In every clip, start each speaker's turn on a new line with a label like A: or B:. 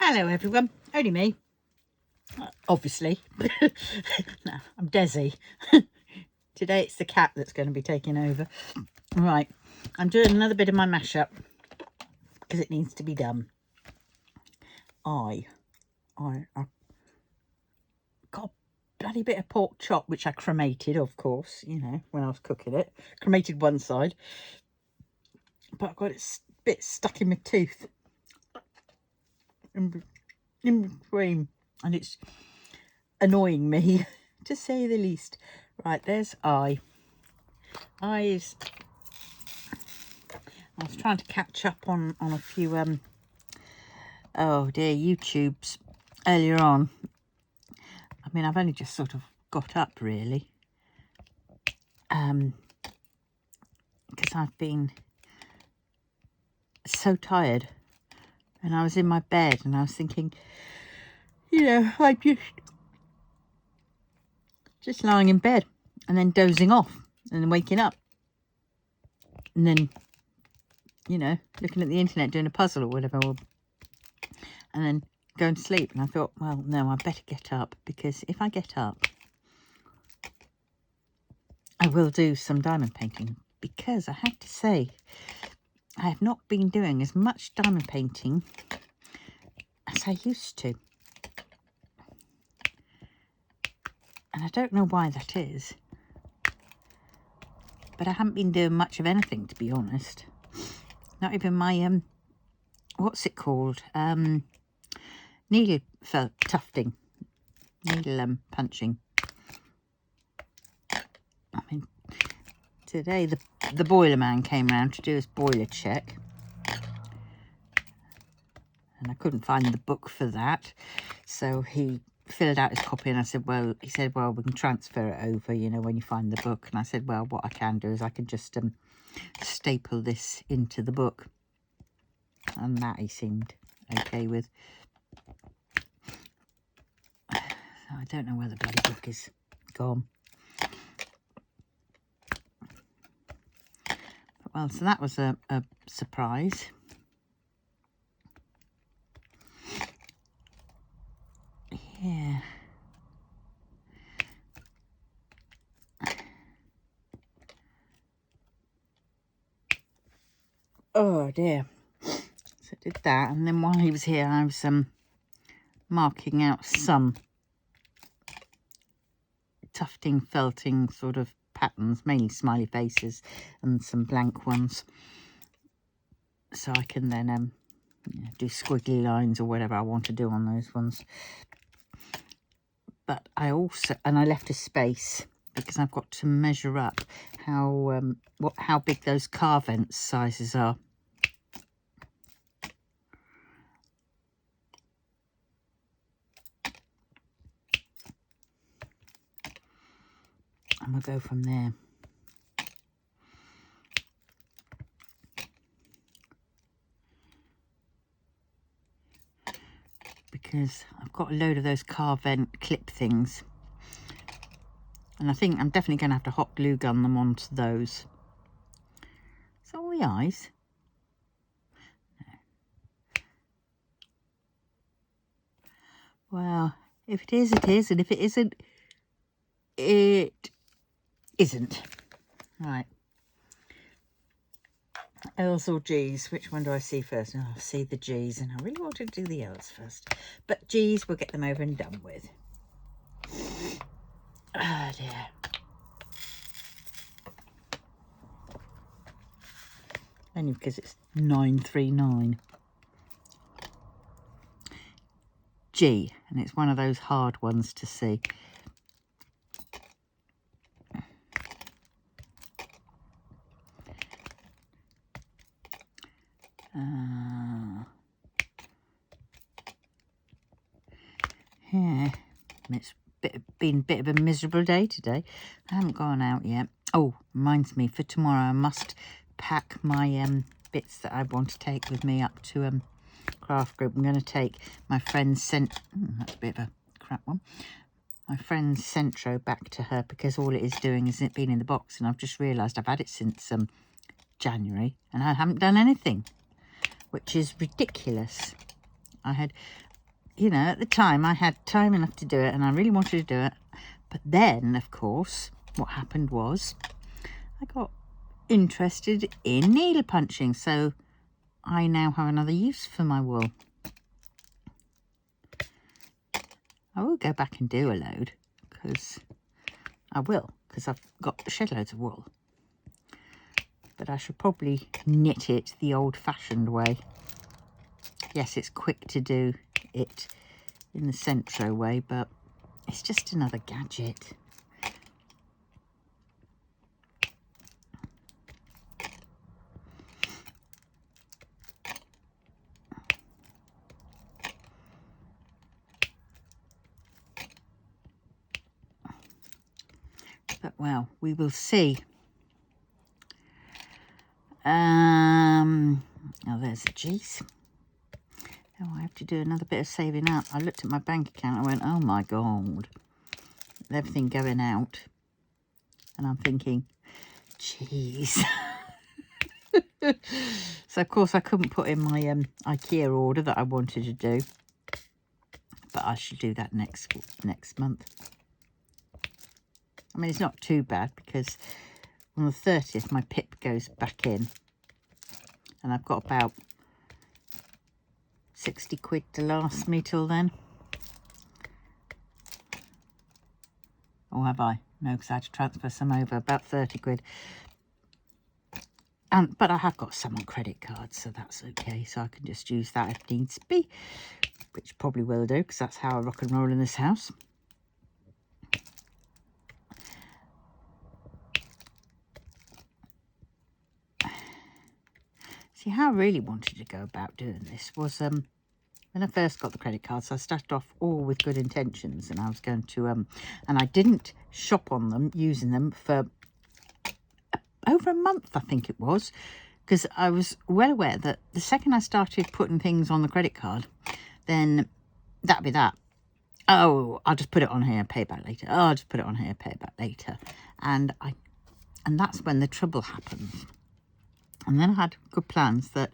A: Hello everyone, only me, obviously. No, I'm Desi. Today it's the cat that's going to be taking over. Right, I'm doing another bit of my mashup because it needs to be done. I got a bloody bit of pork chop which I cremated, of course, you know, when I was cooking it. Cremated one side, but I've got it a bit stuck in my tooth. In between, and it's annoying me to say the least. Right, there's eyes. I was trying to catch up on a few oh dear, YouTubes earlier on. I mean, I've only just sort of got up really, because I've been so tired, and I was in my bed and I was thinking, you know, I just lying in bed and then dozing off and then waking up and then, you know, looking at the internet doing a puzzle or whatever, and then going to sleep. And I thought, well, no, I better get up, because if I get up, I will do some diamond painting, because I have to say, I have not been doing as much diamond painting as I used to. And I don't know why that is, but I haven't been doing much of anything, to be honest. Not even my, what's it called? Needle tufting, needle punching. I mean, today the boiler man came round to do his boiler check, and I couldn't find the book for that, so he filled out his copy, and I said, well, he said, well, we can transfer it over, you know, when you find the book. And I said, well, what I can do is I can just staple this into the book, and that he seemed okay with. I don't know where the bloody book is gone. Well, so that was a surprise. Yeah. Oh dear. So I did that, and then while he was here, I was marking out some tufting, felting sort of patterns, mainly smiley faces and some blank ones, so I can then do squiggly lines or whatever I want to do on those ones. But I also, and I left a space because I've got to measure up how big those car vents sizes are. And we'll go from there. Because I've got a load of those car vent clip things, and I think I'm definitely going to have to hot glue gun them onto those. So all the eyes. No. Well, if it is, it is, and if it isn't, it isn't. Right. L's or G's? Which one do I see first? Oh, I see the G's, and I really wanted to do the L's first. But G's, we'll get them over and done with. Oh dear. Only because it's 939. G, and it's one of those hard ones to see. Yeah, it's been a bit of a miserable day today. I haven't gone out yet. Oh, reminds me, for tomorrow I must pack my bits that I want to take with me up to craft group. I'm going to take my friend's that's a bit of a crap one. My friend's Centro back to her, because all it is doing is it being in the box, and I've just realised I've had it since January and I haven't done anything, which is ridiculous. I had you know, at the time I had time enough to do it and I really wanted to do it. But then, of course, what happened was I got interested in needle punching. So I now have another use for my wool. I will go back and do a load because I've got shed loads of wool. But I should probably knit it the old-fashioned way. Yes, it's quick to do it in the Centro way, but it's just another gadget. But well, we will see. Oh, there's the G's. Oh, I have to do another bit of saving up. I looked at my bank account and went, oh my God, everything going out. And I'm thinking, geez. So, of course, I couldn't put in my IKEA order that I wanted to do. But I should do that next month. I mean, it's not too bad because on the 30th, my PIP goes back in. And I've got about 60 quid to last me till then. Or have I? No, because I had to transfer some over, about 30 quid. But I have got some on credit cards, so that's okay. So I can just use that if needs be, which probably will do, because that's how I rock and roll in this house. See, how I really wanted to go about doing this was when I first got the credit cards, I started off all with good intentions, and I was going to, and I didn't shop on them, using them for over a month, I think it was, because I was well aware that the second I started putting things on the credit card, then that'd be that. Oh, I'll just put it on here, pay back later. Oh, I'll just put it on here, pay back later. And that's when the trouble happened. And then I had good plans that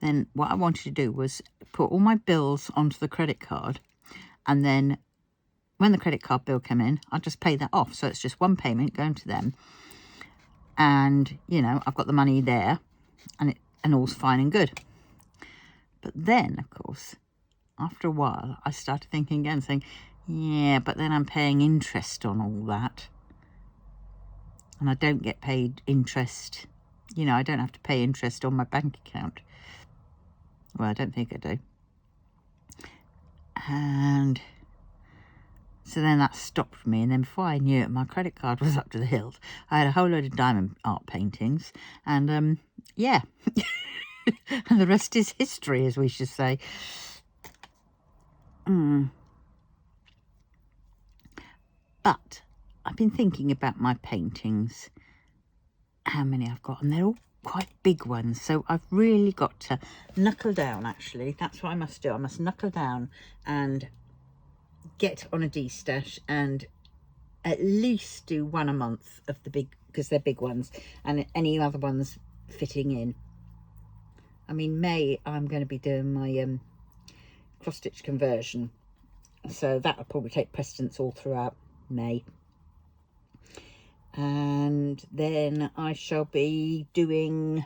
A: then what I wanted to do was put all my bills onto the credit card. And then when the credit card bill came in, I'd just pay that off. So it's just one payment going to them. And, you know, I've got the money there and all's fine and good. But then, of course, after a while, I started thinking again, saying, yeah, but then I'm paying interest on all that. And I don't get paid interest. You know, I don't have to pay interest on my bank account. Well, I don't think I do. And so then that stopped me. And then before I knew it, my credit card was up to the hilt. I had a whole load of diamond art paintings. And, yeah. And the rest is history, as we should say. But I've been thinking about my paintings, how many I've got, and they're all quite big ones. So I've really got to knuckle down, actually. That's what I must do. I must knuckle down and get on a D-stash and at least do one a month of the big, because they're big ones, and any other ones fitting in. I mean, May, I'm going to be doing my cross-stitch conversion. So that'll probably take precedence all throughout May. And then I shall be doing,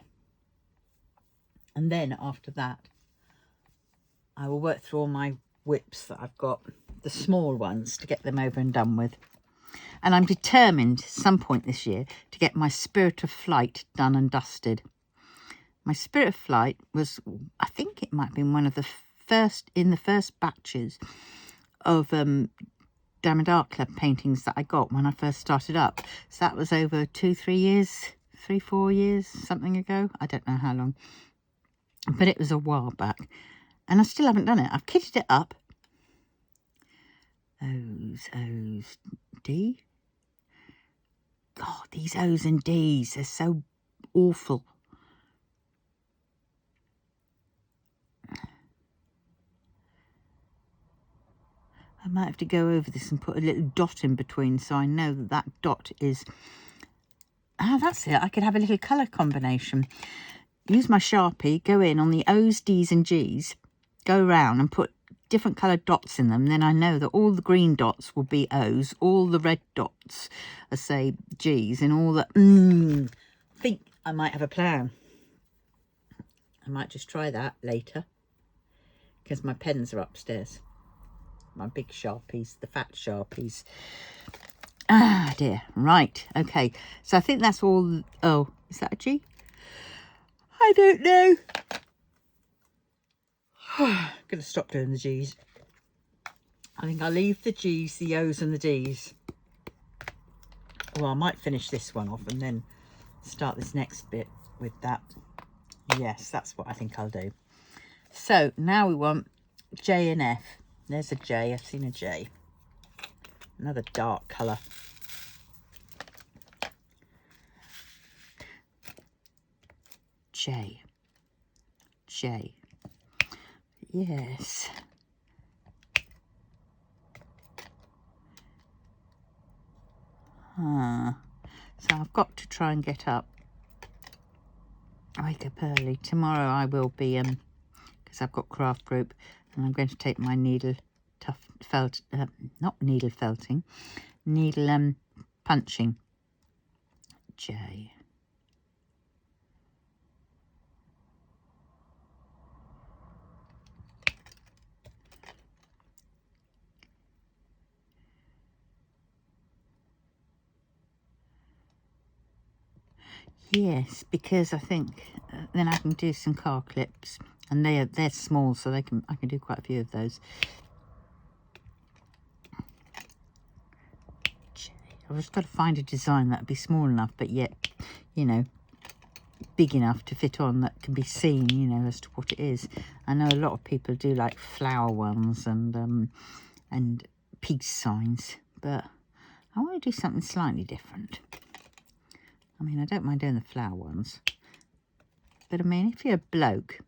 A: and then after that, I will work through all my whips that I've got, the small ones, to get them over and done with. And I'm determined at some point this year to get my Spirit of Flight done and dusted. My Spirit of Flight was, I think it might have been one of the first, in the first batches of Diamond Art Club paintings that I got when I first started up. So that was over 2-3 years, 3-4 years, something ago. I don't know how long, but it was a while back. And I still haven't done it. I've kitted it up. O's, D. God, these O's and D's, they're so awful. I might have to go over this and put a little dot in between so I know that that dot is... Ah, that's it. I could have a little colour combination. Use my Sharpie, go in on the O's, D's and G's, go around and put different coloured dots in them, then I know that all the green dots will be O's, all the red dots are, say, G's, and all the... I think I might have a plan. I might just try that later, because my pens are upstairs. My big Sharpies, the fat Sharpies. Ah, dear. Right. Okay. So I think that's all. Oh, is that a G? I don't know. I'm going to stop doing the G's. I think I'll leave the G's, the O's and the D's. Well, I might finish this one off and then start this next bit with that. Yes, that's what I think I'll do. So now we want J and F. There's a J. I've seen a J. Another dark colour. J. J. Yes. So I've got to try and get up. Wake up early. Tomorrow I will be, because I've got craft group, and I'm going to take my needle punching. J. Yes, because I think then I can do some car clips, and they're small, so I can do quite a few of those. I've just got to find a design that would be small enough, but yet, you know, big enough to fit on, that can be seen, you know, as to what it is. I know a lot of people do like flower ones and peace signs, but I want to do something slightly different. I mean, I don't mind doing the flower ones, but I mean, if you're a bloke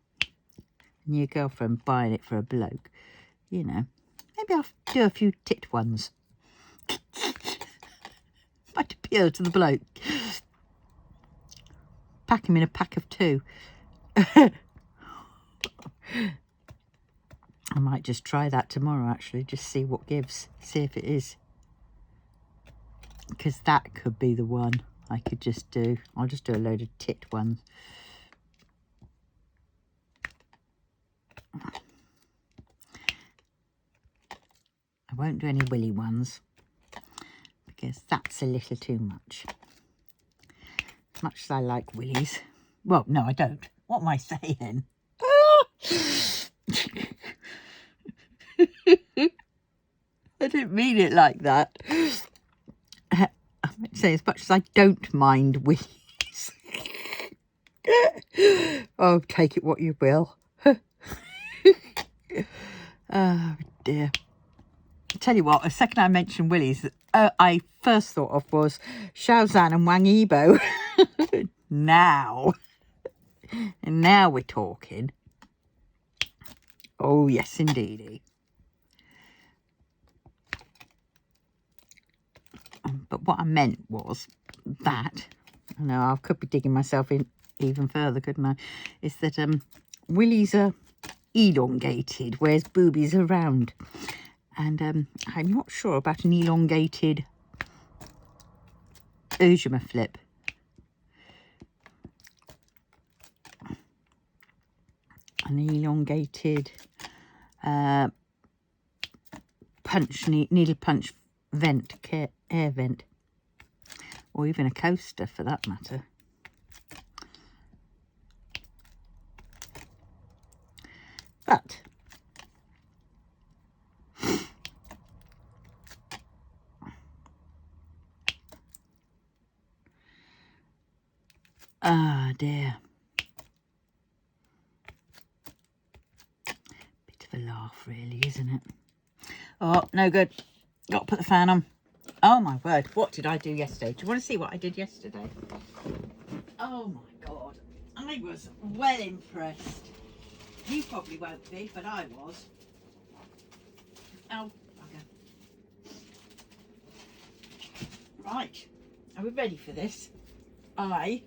A: and your girlfriend buying it for a bloke, you know, maybe I'll do a few tit ones. Might appeal to the bloke. Pack him in a pack of 2. I might just try that tomorrow, actually, just see what gives, see if it is. Because that could be the one I could just do. I'll just do a load of tit ones. I won't do any willy ones, because that's a little too much. As much as I like willies. Well, no, I don't. What am I saying? I didn't mean it like that. I'm saying as much as I don't mind willies. Oh, take it what you will. Oh, dear. I tell you what, the second I mentioned willies, I first thought of was Shaozan and Wang Yibo. Now we're talking. Oh, yes, indeedy. But what I meant was that, I know I could be digging myself in even further, couldn't I? Is that willies are elongated, whereas boobies are round. And I'm not sure about an elongated Ujima flip. An elongated needle punch vent, air vent, or even a coaster for that matter. But ah, dear. Bit of a laugh, really, isn't it? Oh, no good. Got to put the fan on. Oh, my word. What did I do yesterday? Do you want to see what I did yesterday? Oh, my God. I was well impressed. You probably won't be, but I was. Oh, bugger. Right. Are we ready for this? I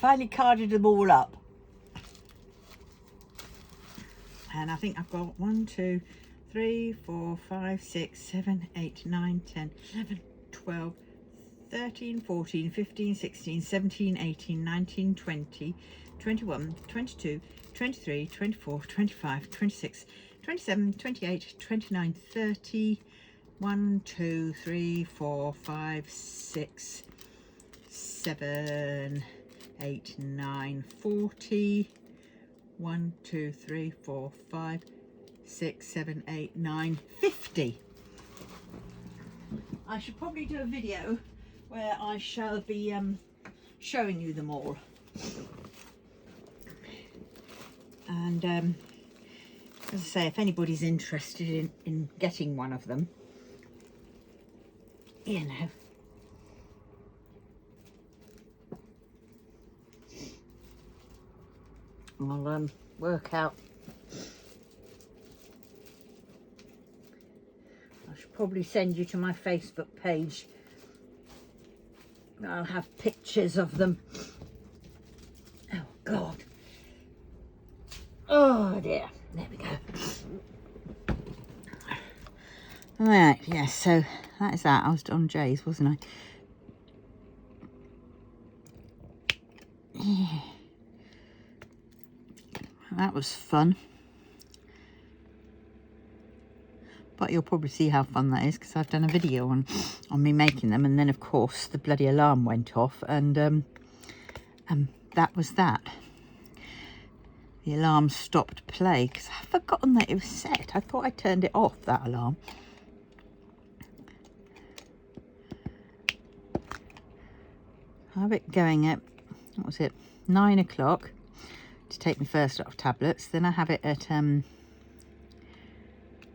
A: finally carded them all up. And I think I've got 1, 2, 3, 4, 5, 6, 7, 8, 9, 10, 11, 12, 13, 14, 15, 16, 17, 18, 19, 20, 21, 22, 23, 24, 25, 26, 27, 28, 29, 30, 1, 2, 3, 4, 5, 6, 7, 8, 9, 40, 1, 2, 3, 4, 5, 6, 7, 8, 9, 50. I should probably do a video where I shall be showing you them all. And as I say, if anybody's interested in getting one of them, you know, I'll work out. I should probably send you to my Facebook page. I'll have pictures of them. Oh God. Oh dear. There we go. Right, yes, so that is that. I was on Jay's, wasn't I? Yeah. That was fun. But you'll probably see how fun that is because I've done a video on me making them, and then of course the bloody alarm went off, and that was that. The alarm stopped play because I've forgotten that it was set. I thought I turned it off, that alarm. I have it going at, what was it, 9 o'clock to take my first lot of tablets. Then I have it at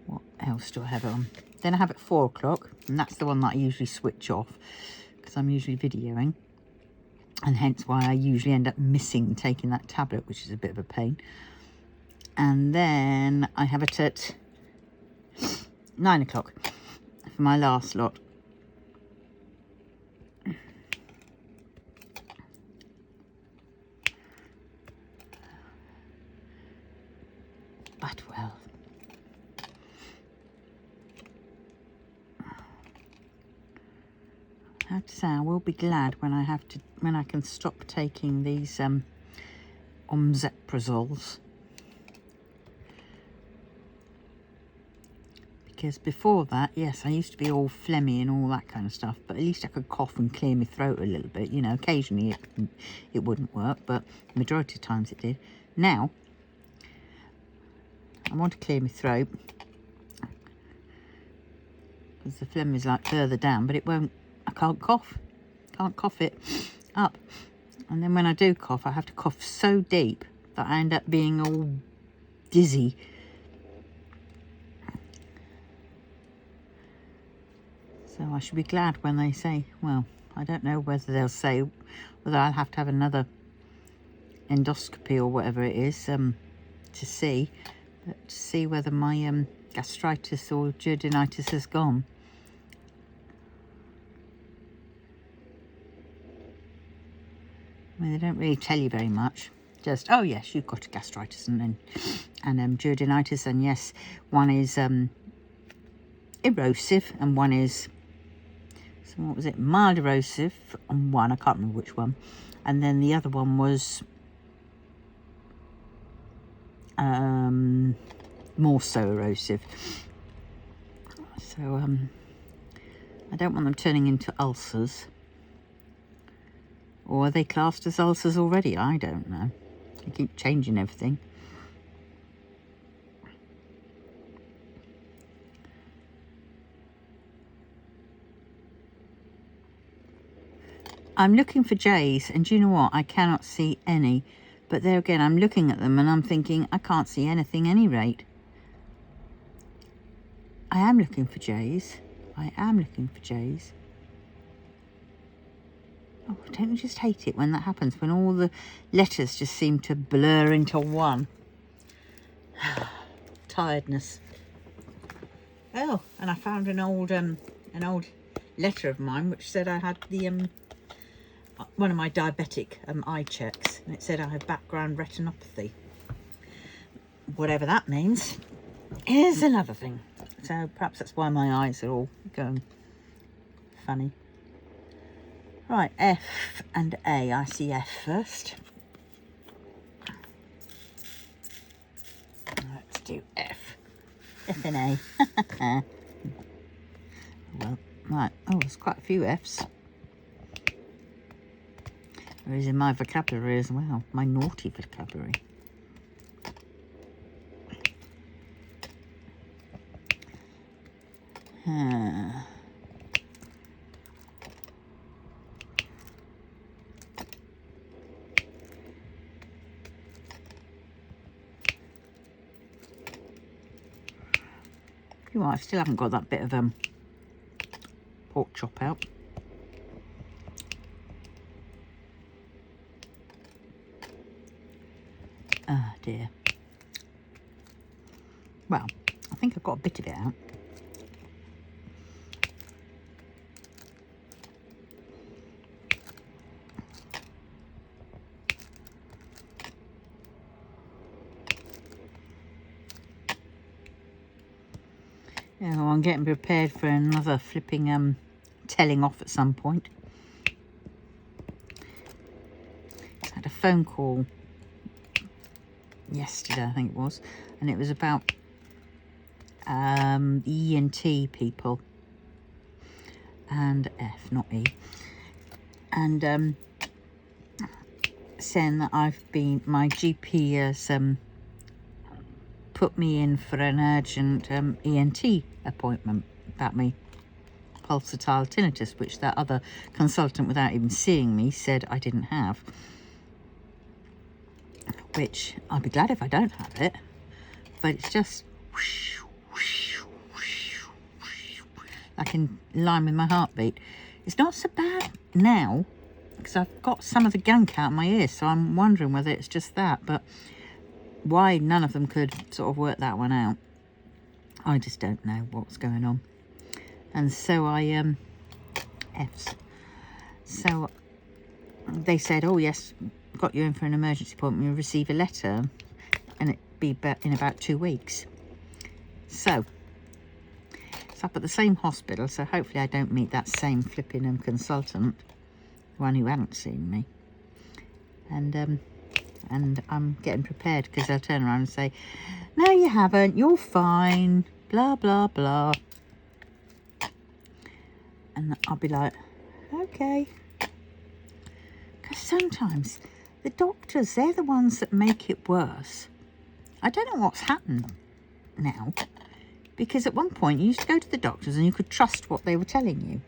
A: what else do I have it on? Then I have it 4 o'clock, and that's the one that I usually switch off because I'm usually videoing, and hence why I usually end up missing taking that tablet, which is a bit of a pain. And then I have it at 9 o'clock for my last lot. But well, I have to say I will be glad when I can stop taking these omzeprazoles, because before that, yes, I used to be all phlegmy and all that kind of stuff, but at least I could cough and clear my throat a little bit. You know, occasionally it wouldn't work, but the majority of times it did. Now I want to clear my throat because the phlegm is like further down, but it won't. I can't cough it up, and then when I do cough, I have to cough so deep that I end up being all dizzy. So I should be glad when they say, well, I don't know whether they'll say whether I'll have to have another endoscopy or whatever it is to see whether my gastritis or duodenitis has gone. I mean, they don't really tell you very much. Just, oh yes, you've got gastritis and duodenitis, and yes, one is erosive and one is, so what was it, mild erosive on one, I can't remember which one, and then the other one was more so erosive. So I don't want them turning into ulcers. Or are they classed as ulcers already? I don't know. They keep changing everything. I'm looking for J's, and do you know what? I cannot see any. But there again, I'm looking at them and I'm thinking, I can't see anything any rate. I am looking for J's. I am looking for J's. Oh, don't you just hate it when that happens, when all the letters just seem to blur into one? Tiredness. Oh, and I found an old letter of mine which said I had the one of my diabetic eye checks, and it said I have background retinopathy. Whatever that means is another thing. So perhaps that's why my eyes are all going funny. Right, F and A. I see F first. Let's do F. F and A. Well, right. Oh, there's quite a few F's. There is in my vocabulary as well, my naughty vocabulary. You know, I still haven't got that bit of pork chop out. Oh dear. Well, I think I've got a bit of it out. Yeah, well, I'm getting prepared for another flipping telling off at some point. I had a phone call yesterday, I think it was, and it was about the ENT people, and F, not E, and saying that my GP has put me in for an urgent ENT appointment about me pulsatile tinnitus, which that other consultant, without even seeing me, said I didn't have. Which I'll be glad if I don't have it, but it's just like in line with my heartbeat. It's not so bad now because I've got some of the gunk out of my ears, so I'm wondering whether it's just that, but why none of them could sort of work that one out, I just don't know what's going on. And so I F's. So they said, oh yes, got you in for an emergency appointment, you'll receive a letter, and it'll be in about 2 weeks. So it's up at the same hospital, so hopefully I don't meet that same flipping consultant, the one who hadn't seen me. And I'm getting prepared because they'll turn around and say, no, you haven't, you're fine, blah, blah, blah. And I'll be like, okay. Because sometimes the doctors, they're the ones that make it worse. I don't know what's happened now, because at one point you used to go to the doctors and you could trust what they were telling you.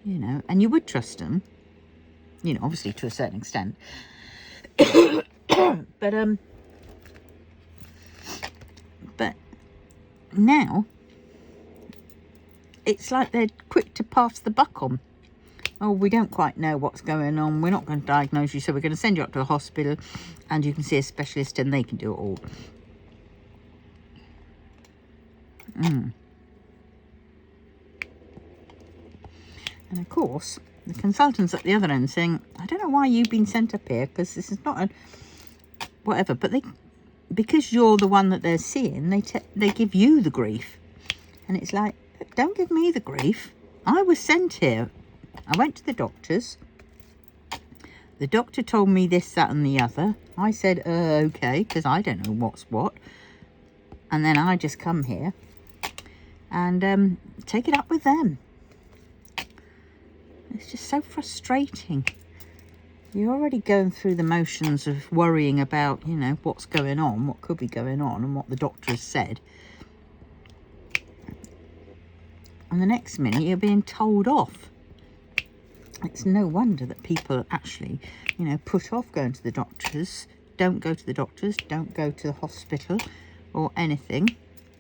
A: You know, and you would trust them, you know, obviously to a certain extent. But now it's like they're quick to pass the buck on. Oh, we don't quite know what's going on, we're not going to diagnose you, so we're going to send you up to a hospital and you can see a specialist and they can do it all. And of course the consultants at the other end saying, I don't know why you've been sent up here, because this is not a whatever, but because you're the one that they're seeing, they give you the grief. And it's like, don't give me the grief. I was sent here. I went to the doctors. The doctor told me this, that and the other. I said, okay, because I don't know what's what. And then I just come here and take it up with them. It's just so frustrating. You're already going through the motions of worrying about, you know, what's going on, what could be going on, and what the doctor has said. And the next minute you're being told off. It's no wonder that people actually, you know, put off going to the doctors, don't go to the doctors, don't go to the hospital or anything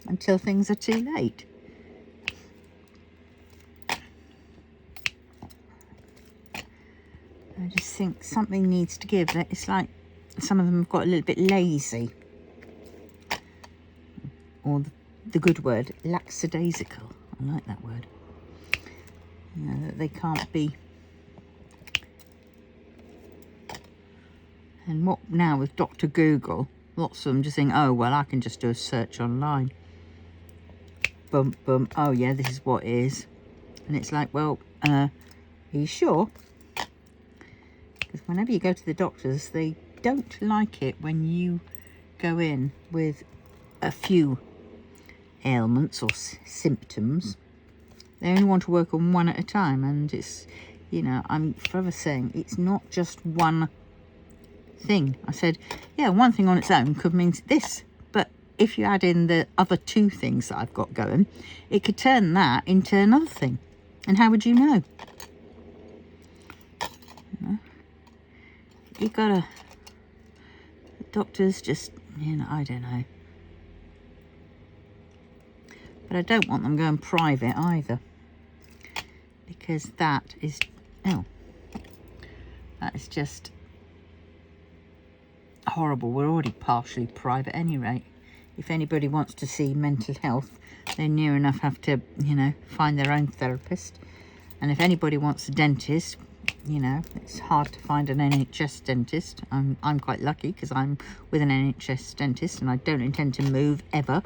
A: until things are too late. I just think something needs to give. It's like some of them have got a little bit lazy. Or the good word, lackadaisical. I like that word. You know, that they can't be And what now with Dr. Google, lots of them just think, oh, well, I can just do a search online. Boom, boom, oh yeah, this is what it is. And it's like, well, are you sure? Because whenever you go to the doctors, they don't like it when you go in with a few ailments or symptoms. They only want to work on one at a time. And it's, you know, I'm forever saying it's not just one thing. I said, yeah, one thing on its own could mean this. But if you add in the other two things that I've got going, it could turn that into another thing. And how would you know? You gotta, the doctors just, you know, I don't know. But I don't want them going private either. Because that is, oh, that is just horrible. We're already partially private at any rate. If anybody wants to see mental health, they near enough have to, you know, find their own therapist. And if anybody wants a dentist, you know, it's hard to find an NHS dentist. I'm quite lucky because I'm with an NHS dentist and I don't intend to move ever,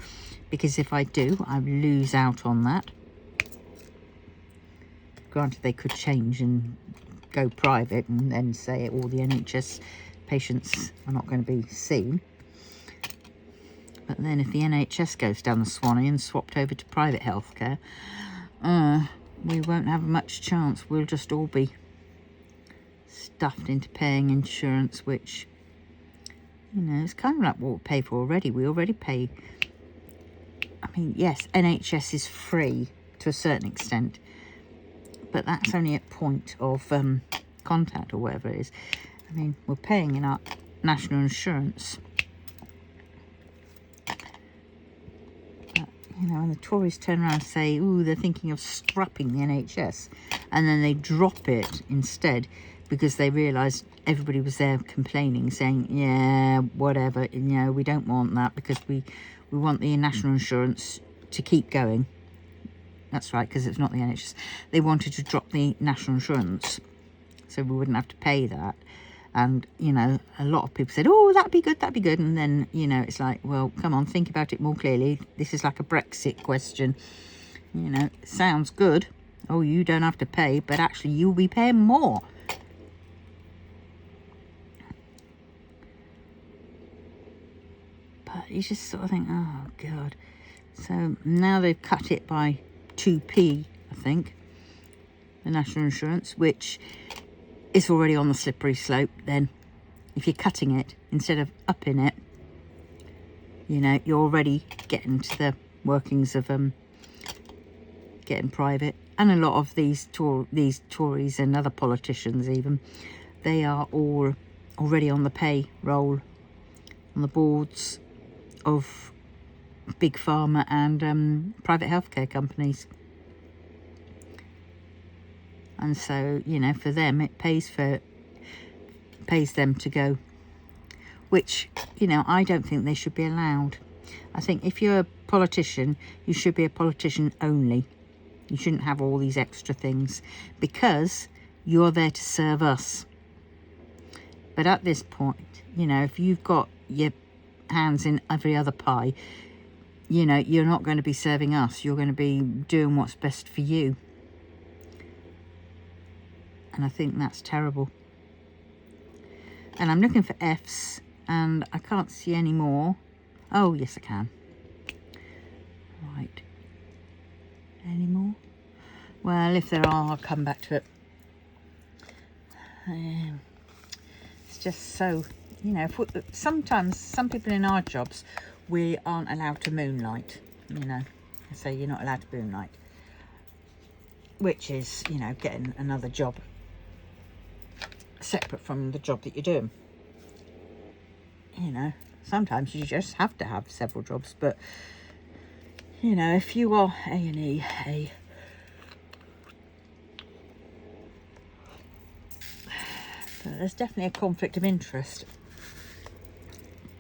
A: because if I do, I lose out on that. Granted, they could change and go private and then say all the NHS patients are not going to be seen. But then if the NHS goes down the Swanee and swapped over to private healthcare, we won't have much chance. We'll just all be stuffed into paying insurance, which, you know, it's kind of like what we pay for already. We already pay, I mean, yes, NHS is free to a certain extent, but that's only at point of contact or whatever it is. I mean, we're paying in our national insurance. You know, and the Tories turn around and say, ooh, they're thinking of scrapping the NHS. And then they drop it instead because they realised everybody was there complaining, saying, yeah, whatever, you know, we don't want that because we want the national insurance to keep going. That's right, because it's not the NHS. They wanted to drop the national insurance so we wouldn't have to pay that. And, you know, a lot of people said, oh, that'd be good, that'd be good. And then, you know, it's like, well, come on, think about it more clearly. This is like a Brexit question. You know, it sounds good. Oh, you don't have to pay, but actually you'll be paying more. But you just sort of think, oh, God. So now they've cut it by 2p, I think, the national insurance, which is already on the slippery slope. Then if you're cutting it instead of upping it, you know, you're already getting to the workings of getting private. And a lot of these Tories and other politicians even, they are all already on the payroll, on the boards of big pharma and private healthcare companies. And so, you know, for them, it pays them to go, which, you know, I don't think they should be allowed. I think if you're a politician, you should be a politician only. You shouldn't have all these extra things because you're there to serve us. But at this point, you know, if you've got your hands in every other pie, you know, you're not going to be serving us. You're going to be doing what's best for you. And I think that's terrible. And I'm looking for F's and I can't see any more. Oh, yes, I can. Right. Any more? Well, if there are, I'll come back to it. It's just so, you know, sometimes some people in our jobs, we aren't allowed to moonlight, you know. I say you're not allowed to moonlight, which is, you know, getting another job separate from the job that you're doing. You know, sometimes you just have to have several jobs, but, you know, if you are A&E, there's definitely a conflict of interest.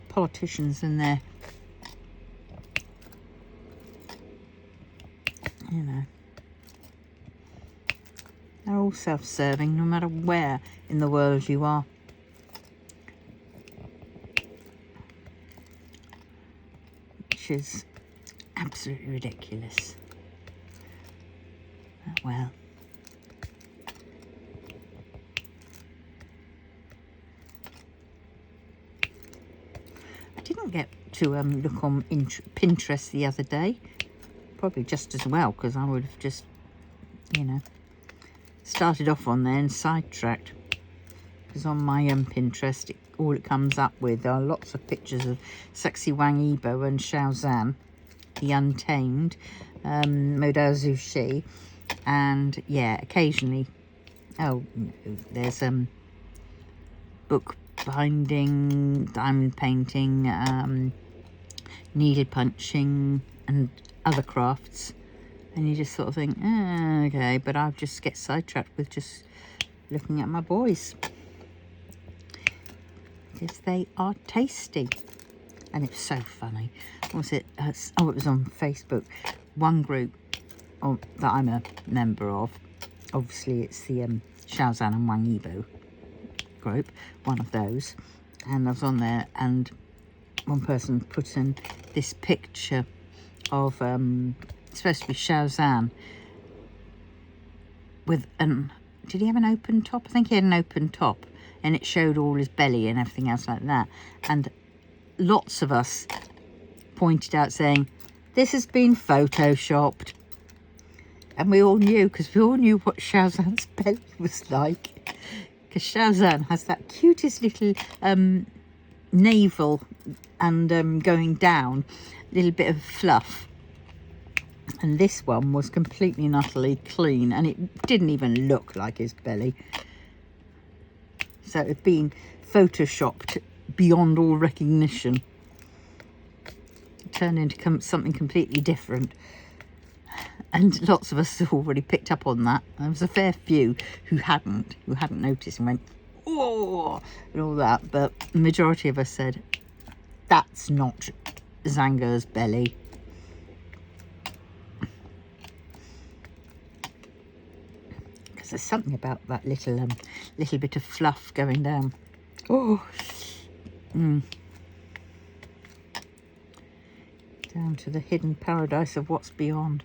A: Politicians and their, you know, they're all self-serving no matter where in the world you are. which is absolutely ridiculous. Oh, well. I didn't get to look on Pinterest the other day. Probably just as well, because I would have just, you know, started off on there and sidetracked. Because on my Pinterest, all it comes up with are lots of pictures of Sexy Wang Yibo and Xiaozan, the Untamed, Modao Zushi, and yeah, occasionally, oh, there's book binding, diamond painting, needle punching, and other crafts. And you just sort of think, okay, but I'll just get sidetracked with just looking at my boys. Because they are tasty. And it's so funny. What was it? Oh, it was on Facebook. One group that I'm a member of. Obviously, it's the Xiaozan and Wang Yibo group. One of those. And I was on there, and one person put in this picture of it's supposed to be Xiaozan with did he have an open top? I think he had an open top, and it showed all his belly and everything else like that. And lots of us pointed out saying, this has been photoshopped. And we all knew, because we all knew what Xiaozan's belly was like. Because Xiaozan has that cutest little navel and going down, little bit of fluff. And this one was completely and utterly clean, and it didn't even look like his belly. So it had been photoshopped beyond all recognition. It turned into something completely different. And lots of us have already picked up on that. There was a fair few who hadn't noticed and went, oh, and all that. But the majority of us said, that's not Zanger's belly. Because there's something about that little bit of fluff going down. Oh, down to the hidden paradise of what's beyond.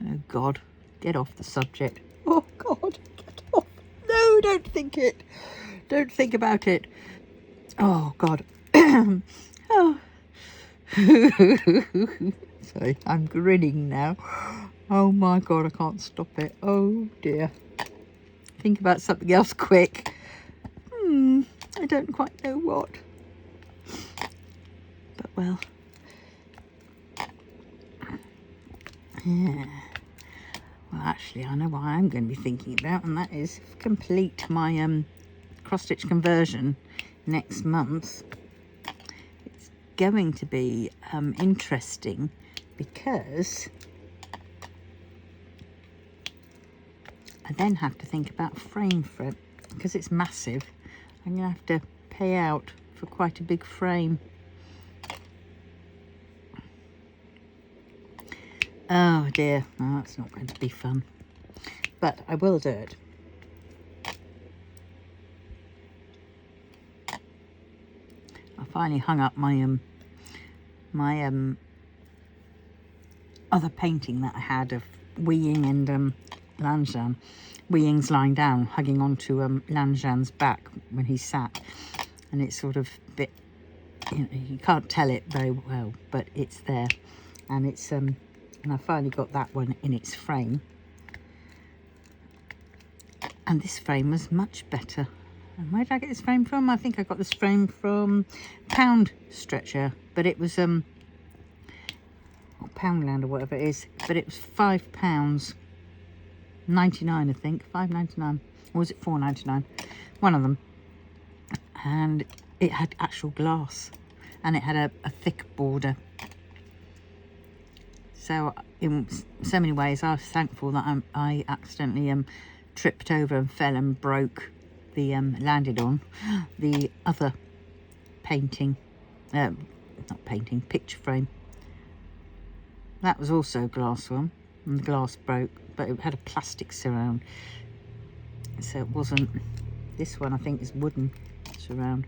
A: Oh God, get off the subject. Oh God, get off. No, don't think it. Don't think about it. Oh God. Oh. Sorry, I'm grinning now. Oh my God, I can't stop it. Oh dear. Think about something else quick. I don't quite know what. But well. Yeah. Well, actually, I know what I'm going to be thinking about, and that is complete my cross-stitch conversion next month. It's going to be interesting because I then have to think about a frame for it, because it's massive. I'm going to have to pay out for quite a big frame. Oh dear, no, that's not going to be fun. But I will do it. I finally hung up my other painting that I had of Wei Ying and Lanzhan. Wei Ying's lying down, hugging onto Lanzhan's back when he sat, and it's sort of a bit, you know, you can't tell it very well, but it's there, and it's and I finally got that one in its frame, and this frame was much better. And where did I get this frame from? I think I got this frame from Pound Stretcher, but it was or Poundland or whatever it is, but it was £5.99, I think, £5.99, or was it £4.99? One of them. And it had actual glass, and it had a thick border. So in so many ways, I was thankful that I accidentally tripped over and fell and broke the landed on the other painting, not painting, picture frame. That was also a glass one, and the glass broke, but it had a plastic surround, so it wasn't. This one I think is wooden surround.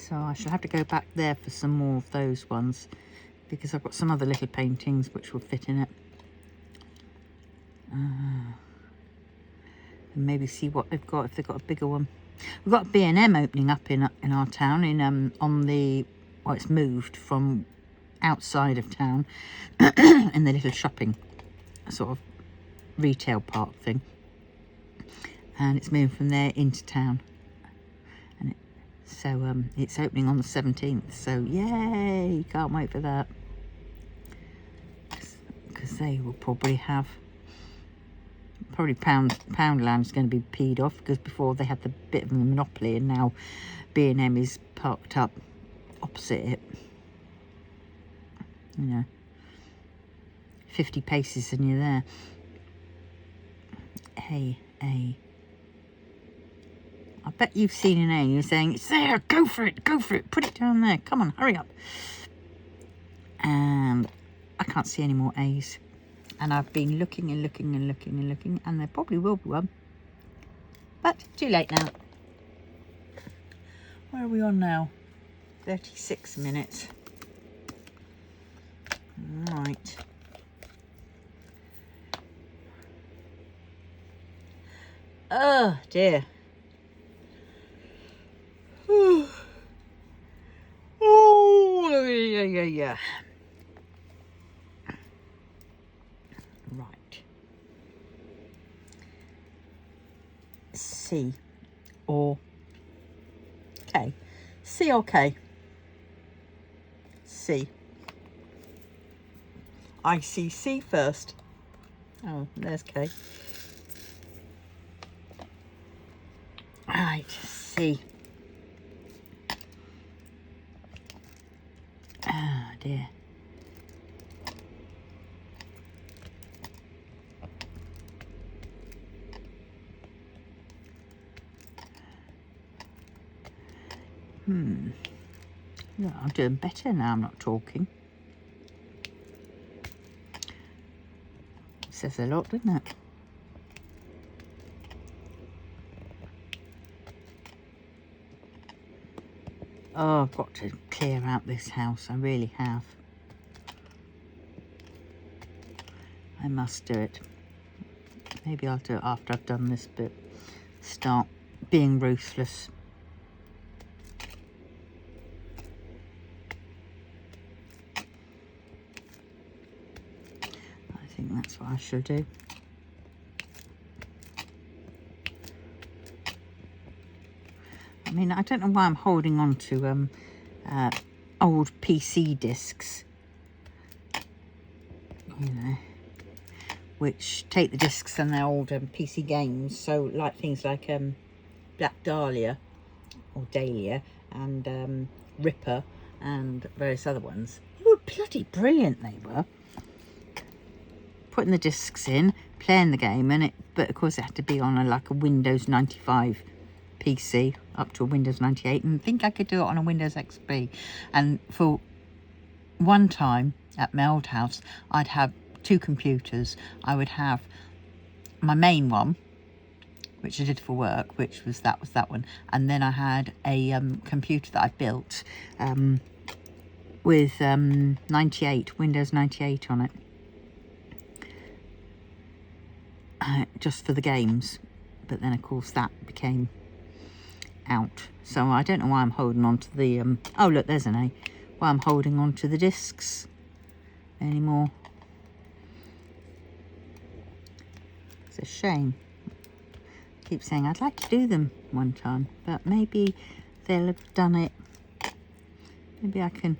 A: So I shall have to go back there for some more of those ones, because I've got some other little paintings which will fit in it. And maybe see what they've got, if they've got a bigger one. We've got a B&M opening up in our town, in on the, well, it's moved from outside of town in the little shopping sort of retail park thing, and it's moved from there into town, and so it's opening on the 17th, so yay, can't wait for that, because they will probably have Poundland's going to be peed off, because before they had the bit of a monopoly, and now B&M is parked up opposite it, you know, 50 paces and you're there. Hey, I bet you've seen an A and you're saying, it's there, go for it, put it down there, come on, hurry up. And I can't see any more A's. And I've been looking and looking and looking and looking, and there probably will be one. But too late now. Where are we on now? 36 minutes. Right. Oh dear. Oh, yeah. Right. C or K. C or K? C. I see C first. Oh, there's K. Right, C. Ah, dear. Yeah, I'm doing better now I'm not talking. Says a lot, doesn't it? Oh, I've got to clear out this house. I really have. I must do it. Maybe I'll do it after I've done this bit. Start being ruthless. I think that's what I shall do. I mean, I don't know why I'm holding on to old PC discs, you know, which take the discs and their old PC games. So, like things like Black Dahlia or Dahlia and Ripper and various other ones. They were bloody brilliant, they were. Putting the discs in, playing the game, and but of course it had to be on a Windows 95 PC up to a Windows 98, and I think I could do it on a Windows XP. And for one time at my old house, I'd have two computers. I would have my main one, which I did for work, which was that one, and then I had a computer that I built with Windows 98 on it, just for the games. But then of course that became out, so I don't know why I'm holding on to the oh look, there's an A. Why I'm holding on to the discs anymore. It's a shame. I keep saying I'd like to do them one time, but maybe they'll have done it. Maybe I can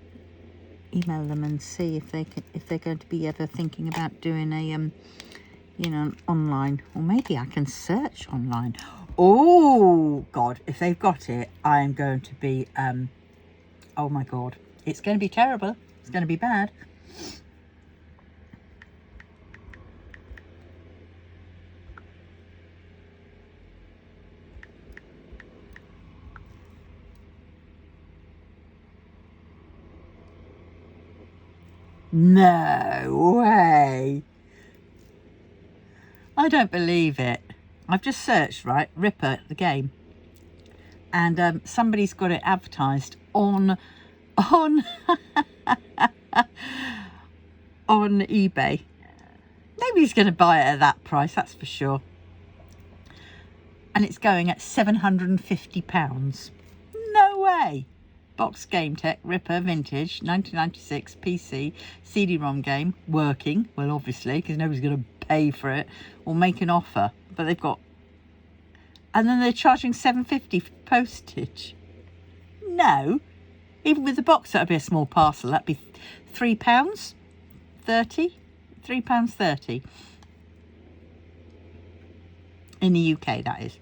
A: email them and see if they're going to be ever thinking about doing a you know, online, or maybe I can search online. Oh God, if they've got it, I am going to be oh my God, it's going to be terrible. It's going to be bad. No way. I don't believe it. I've just searched, right, Ripper, the game, and somebody's got it advertised on on eBay. Nobody's going to buy it at that price, that's for sure. And it's going at £750. No way. Box Game Tech Ripper Vintage 1996 PC CD-ROM game, working, well obviously because nobody's going to pay for it or make an offer, but they've got, and then they're charging £7.50 for postage. No, even with the box that would be a small parcel, that'd be £3.30. £3.30 in the UK, that is.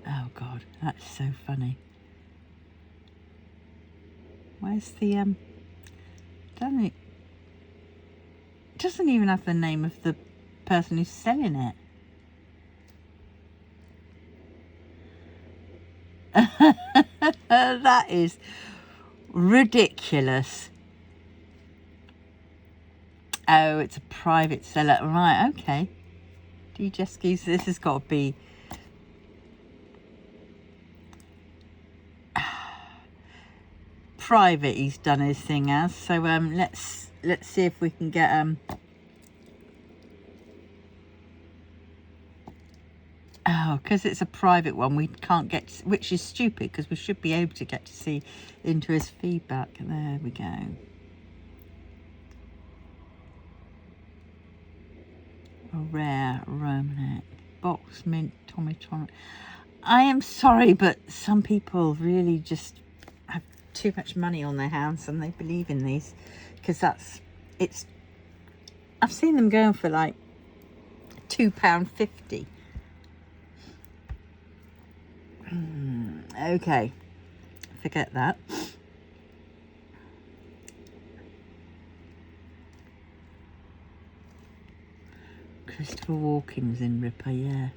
A: Oh God, that's so funny. Where's the doesn't even have the name of the person who's selling it. That is ridiculous. Oh, it's a private seller. Right, okay. DJskis, this has got to be private. He's done his thing as. So let's see if we can get oh, because it's a private one, we can't get, which is stupid because we should be able to get to see into his feedback. There we go. A rare Romanek box mint Tommy. I am sorry, but some people really just have too much money on their hands and they believe in these, because it's I've seen them going for like £2.50. Okay, forget that. Christopher Walken was in Ripper, yeah.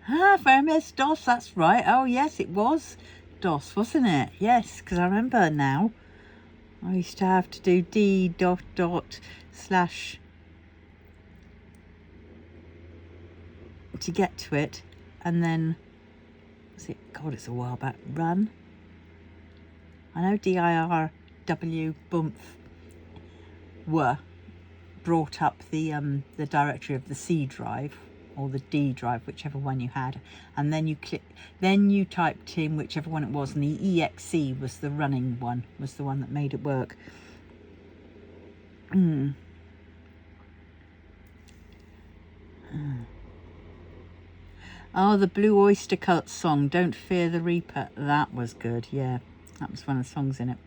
A: Ah, Famous DOS, that's right. Oh, yes, it was DOS, wasn't it? Yes, because I remember now. I used to have to do D ... to get to it, and then was it, God, it's a while back, run. I know DIRW bump were brought up the directory of the C drive or the D drive, whichever one you had, and then you typed in whichever one it was, and the EXE was the running one, was the one that made it work. Oh, the Blue Oyster Cult song, Don't Fear the Reaper. That was good, yeah. That was one of the songs in it.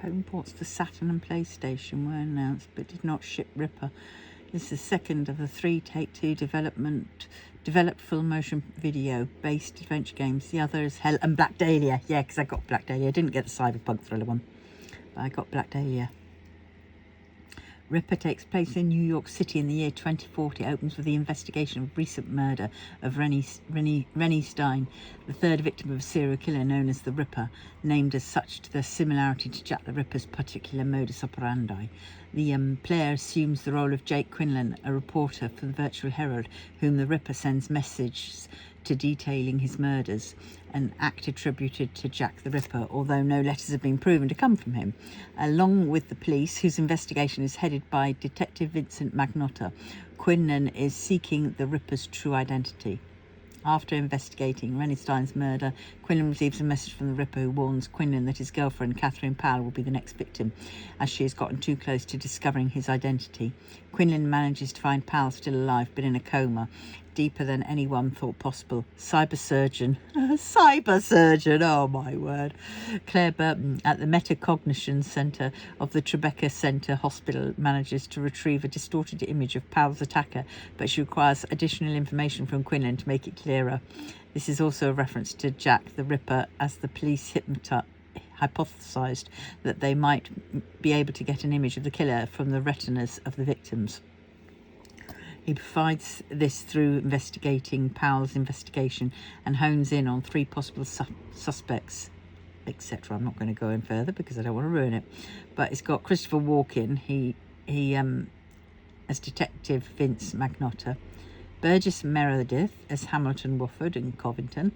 A: Home ports for Saturn and PlayStation were announced but did not ship Ripper. This is the second of the 3 Take-Two developed full motion video based adventure games. The other is Hell and Black Dahlia. Yeah, because I got Black Dahlia. I didn't get the cyberpunk thriller one, but I got Black Dahlia. Ripper takes place in New York City in the year 2040. It opens with the investigation of recent murder of Rennie Stein, the third victim of a serial killer known as the Ripper, named as such to their similarity to Jack the Ripper's particular modus operandi. The player assumes the role of Jake Quinlan, a reporter for the Virtual Herald, whom the Ripper sends messages to detailing his murders, an act attributed to Jack the Ripper, although no letters have been proven to come from him. Along with the police, whose investigation is headed by Detective Vincent Magnotta, Quinlan is seeking the Ripper's true identity. After investigating Rennie Stein's murder, Quinlan receives a message from the Ripper who warns Quinlan that his girlfriend, Catherine Powell, will be the next victim, as she has gotten too close to discovering his identity. Quinlan manages to find Powell still alive, but in a coma, deeper than anyone thought possible. Cybersurgeon, oh my word, Claire Burton at the Metacognition Centre of the Tribeca Centre Hospital manages to retrieve a distorted image of Powell's attacker, but she requires additional information from Quinlan to make it clearer. This is also a reference to Jack the Ripper, as the police hypothesised that they might be able to get an image of the killer from the retinas of the victims. He provides this through investigating Powell's investigation and hones in on 3 possible suspects, etc. I'm not going to go in further because I don't want to ruin it. But it's got Christopher Walken, he as Detective Vince Magnotta, Burgess Meredith as Hamilton Wofford in Covington,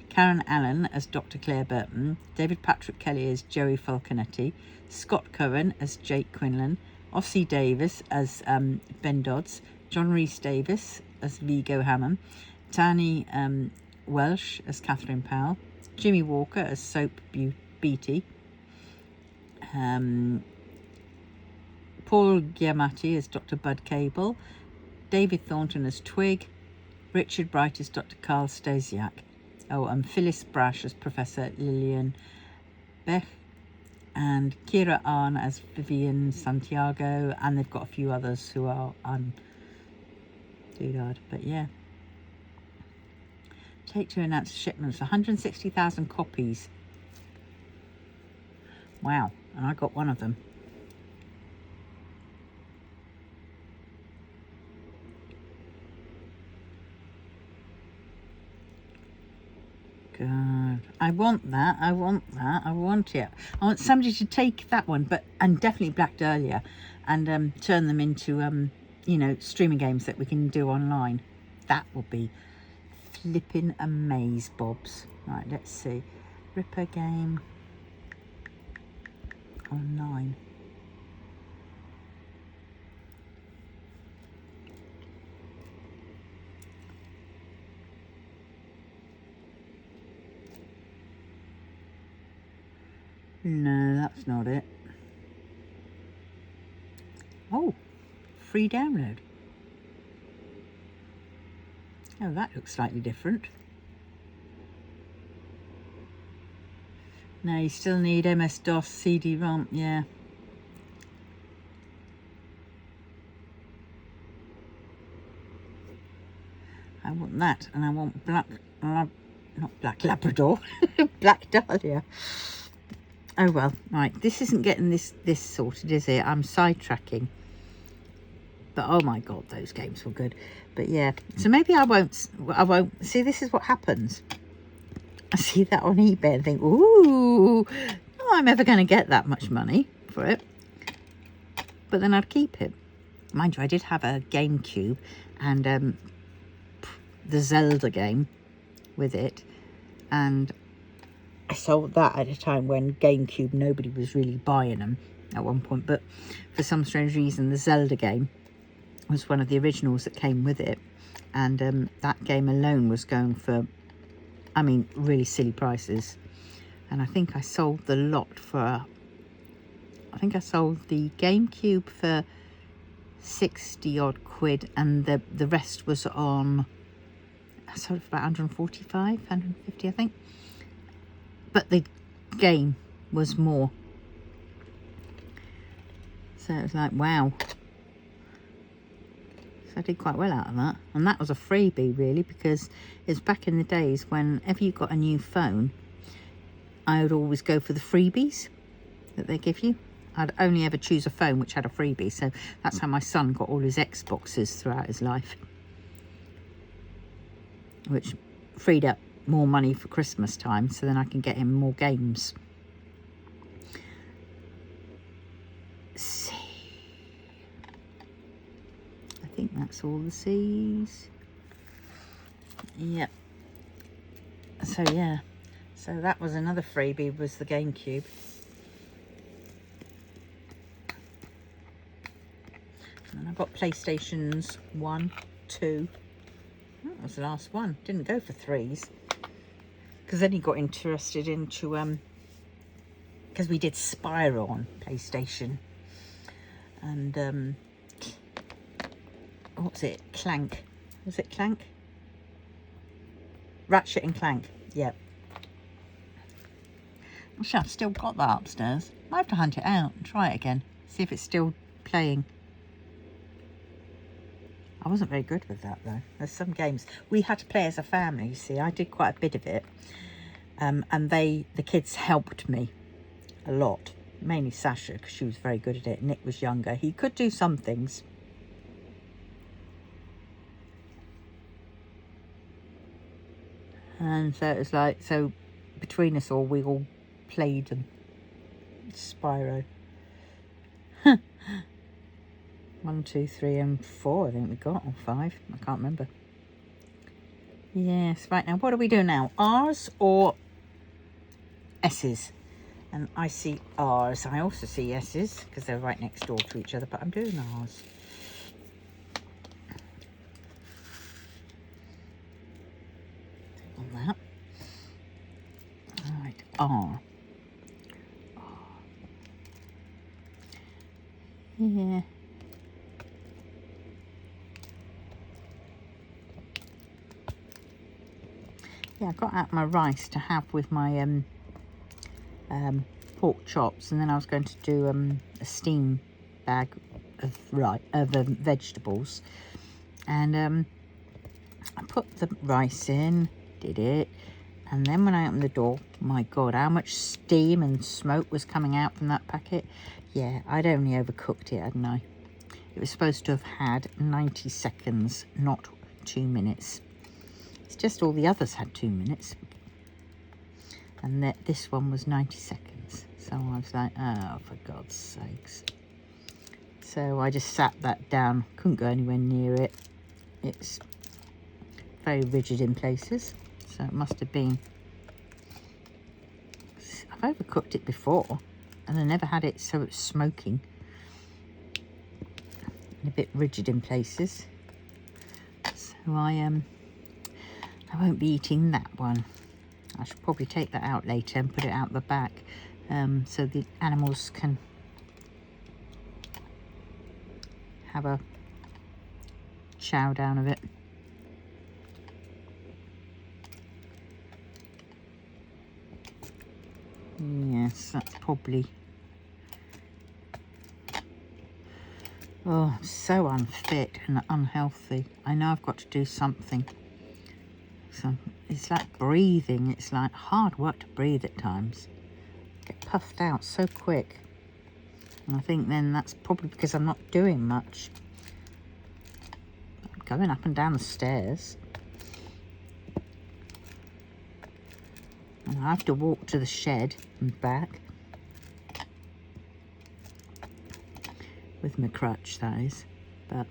A: Karen Allen as Dr. Claire Burton, David Patrick Kelly as Joey Falconetti, Scott Cohen as Jake Quinlan, Ossie Davis as Ben Dodds, John Rhys Davis as Vigo Hammond, Tani Welsh as Catherine Powell, Jimmy Walker as Soap Beatty, Paul Giamatti as Dr. Bud Cable, David Thornton as Twig, Richard Bright as Dr. Carl Stasiak, and Phyllis Brash as Professor Lillian Bech, and Kira Arn as Vivian Santiago, and they've got a few others who are but yeah. Take-Two announced shipments, 160,000 copies. Wow, and I got one of them. God, I want that. I want it. I want somebody to take that one, and definitely Black Dahlia, and turn them into streaming games that we can do online. That would be flipping amaze bobs. Right, let's see. Ripper game online. No, that's not it. Oh, free download. Oh, that looks slightly different. No, you still need MS-DOS, CD-ROM, yeah. I want that, and I want not Black Labrador, Black Dahlia. Oh well, right, this isn't getting this sorted, is it? I'm sidetracking. But oh my god, those games were good. But yeah, so maybe I won't see. This is what happens. I see that on eBay and think, ooh, no, I'm ever going to get that much money for it. But then I'd keep it. Mind you, I did have a GameCube and the Zelda game with it, and I sold that at a time when GameCube, nobody was really buying them at one point. But for some strange reason, the Zelda game was one of the originals that came with it, and that game alone was going for, I mean, really silly prices. And I think I sold the lot for, I think I sold the GameCube for 60 odd quid, and the rest was on, I sold it for about 145, 150 I think. But the game was more. So it was like, wow. So I did quite well out of that. And that was a freebie, really, because it's back in the days whenever you got a new phone, I would always go for the freebies that they give you. I'd only ever choose a phone which had a freebie. So that's how my son got all his Xboxes throughout his life, which freed up more money for Christmas time, so then I can get him more games. C. I think that's all the C's. Yep. So yeah, so that was another freebie, was the GameCube. And I got PlayStations 1, 2. That was the last one. Didn't go for 3s. Because then he got interested into, because we did Spyro on PlayStation. And, what's it? Clank. Was it Clank? Ratchet and Clank. Yep. Actually, I've still got that upstairs. I have to hunt it out and try it again. See if it's still playing. I wasn't very good with that though. There's some games we had to play as a family, you see. I did quite a bit of it. And the kids helped me a lot. Mainly Sasha, because she was very good at it. Nick was younger. He could do some things. And so it was like, so between us all, we all played them. Spyro. 1, 2, 3 and 4 I think we got, or 5, I can't remember. Yes, right, now what do we do now? R's or S's? And I see R's. I also see S's because they're right next door to each other, but I'm doing R's. On that. All right, R. Yeah. Yeah, I got out my rice to have with my pork chops, and then I was going to do a steam bag of vegetables, and I put the rice in, did it, and then when I opened the door, my God, how much steam and smoke was coming out from that packet. Yeah, I'd only overcooked it, hadn't I? It was supposed to have had 90 seconds, not 2 minutes. It's just all the others had 2 minutes. And that this one was 90 seconds. So I was like, oh, for God's sakes. So I just sat that down. Couldn't go anywhere near it. It's very rigid in places. So it must have been... I've overcooked it before. And I never had it so it's smoking. And a bit rigid in places. So I won't be eating that one. I should probably take that out later and put it out the back, so the animals can have a chow down of it. Yes, that's probably... Oh, so unfit and unhealthy. I know I've got to do something. So it's like breathing. It's like hard work to breathe at times. Get puffed out so quick. And I think then that's probably because I'm not doing much. I'm going up and down the stairs. And I have to walk to the shed and back. With my crutch, that is. But...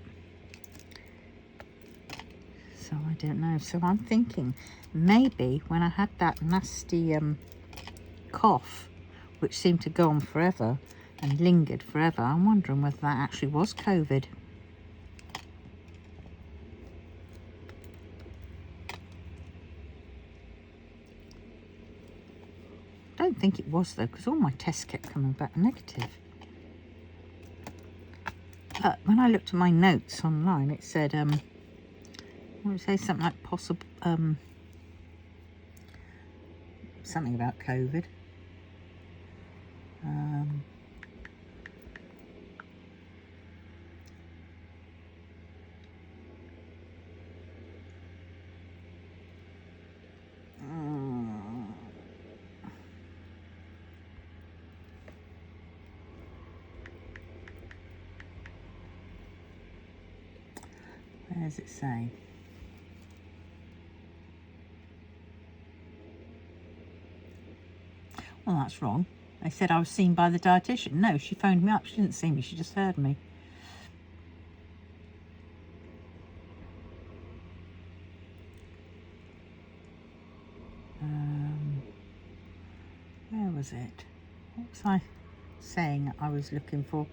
A: so I don't know. So I'm thinking maybe when I had that nasty cough, which seemed to go on forever and lingered forever, I'm wondering whether that actually was COVID. I don't think it was though, because all my tests kept coming back negative. But when I looked at my notes online, it said I would say something like possible, something about COVID. Where does it say? Well, that's wrong. They said I was seen by the dietitian. No, she phoned me up. She didn't see me. She just heard me. Where was it? What was I saying I was looking for?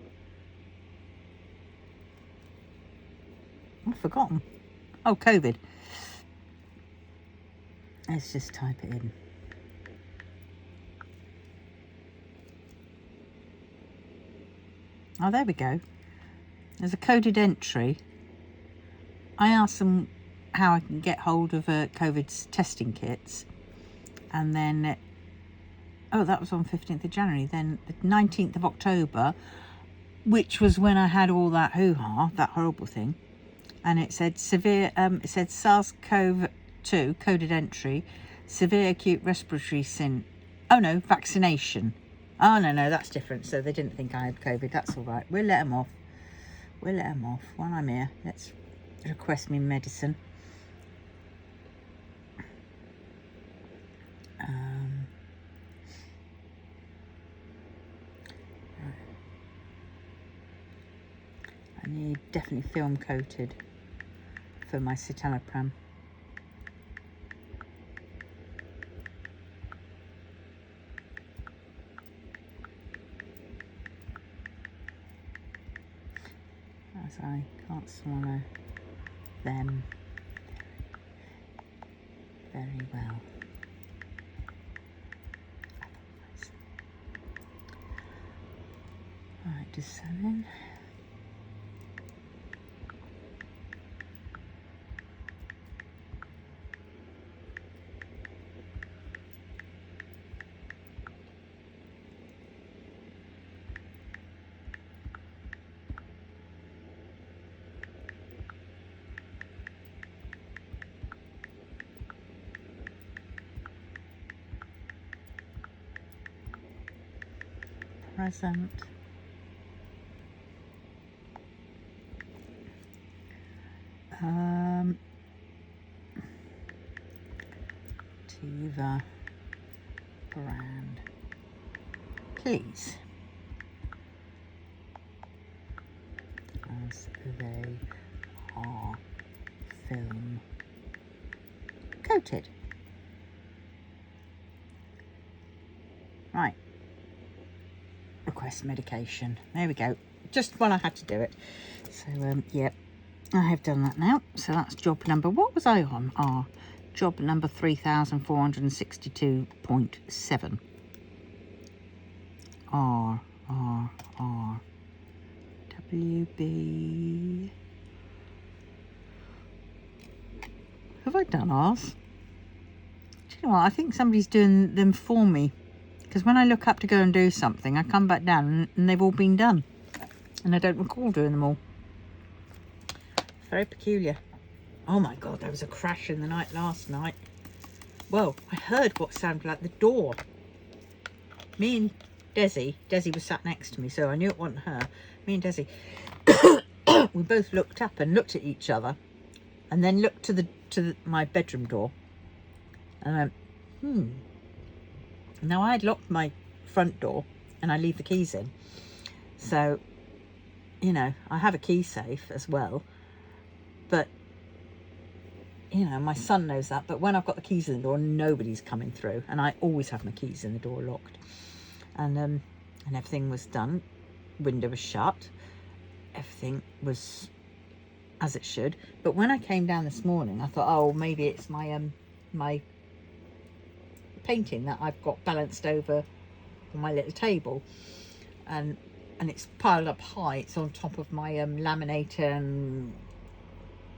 A: I've forgotten. Oh, COVID. Let's just type it in. Oh, there we go. There's a coded entry. I asked them how I can get hold of COVID's testing kits. And then, oh, that was on 15th of January. Then the 19th of October, which was when I had all that hoo-ha, that horrible thing. And it said severe, it said SARS-CoV-2, coded entry, severe acute respiratory vaccination. Oh, no, that's different. So they didn't think I had COVID. That's all right. We'll let them off. We'll let them off. While I'm here, let's request me medicine. definitely film coated for my citalopram. As I can't swallow them very well. Right, just so in. Present. Tiva brand, please, as they are film coated. Right, request medication. There we go. Just when I had to do it. So yeah, I have done that now. So that's job number, what was I on? Job number 3462.7. R WB. Have I done R's? Do you know what? I think somebody's doing them for me. Because when I look up to go and do something, I come back down and they've all been done. And I don't recall doing them all. Very peculiar. Oh my God, there was a crash in the night last night. Well, I heard what sounded like the door. Me and Desi was sat next to me, so I knew it wasn't her. Me and Desi, we both looked up and looked at each other, and then looked to my bedroom door, and I went, Now I had locked my front door, and I leave the keys in, so you know I have a key safe as well, but you know my son knows that. But when I've got the keys in the door, nobody's coming through, and I always have my keys in the door locked. And everything was done. Window was shut. Everything was as it should. But when I came down this morning, I thought, oh, maybe it's my my painting that I've got balanced over on my little table, and it's piled up high. It's on top of my laminator and